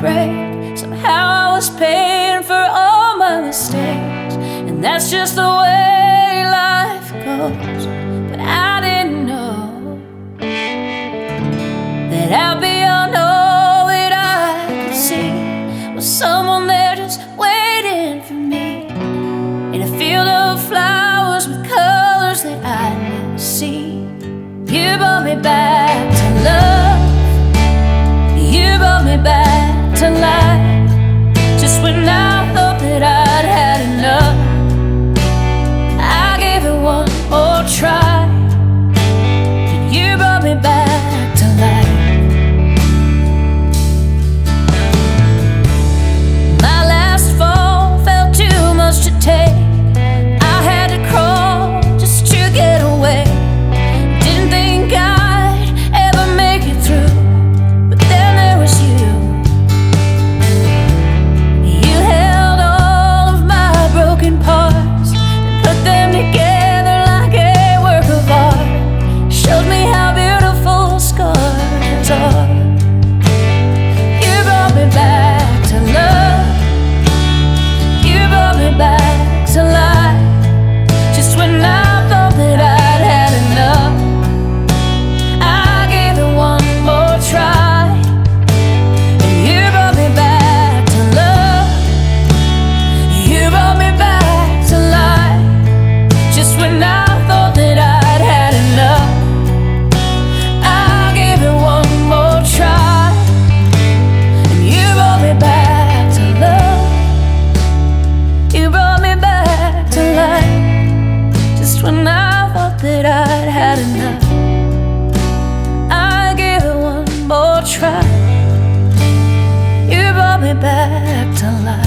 break. Somehow I was paying for all my mistakes, and that's just the way life goes. But I didn't know that I'd be beyond all that I could see. Was someone there just waiting for me in a field of flowers with colors that I'd never seen. You brought me back to love. You brought me back to life. Just when I thought that I'd had enough, I gave it one more try, and you brought me back to life. My last fall felt too much to take. I had to crawl just to get away. Didn't think I'd ever make it through, but then there was you. You held all of my broken parts and put them together like a work of art. Showed me how beautiful scars are. You brought me back to love. You brought me back to life. Just when I thought that I'd had enough, I gave it one more try, and you brought me back to love. You brought me back to life. Just when I thought that I'd had enough, I gave it one more try, and you brought me back to love. You brought me back to life. Just when I thought that I'd had enough, I gave it one more try. You brought me back to life.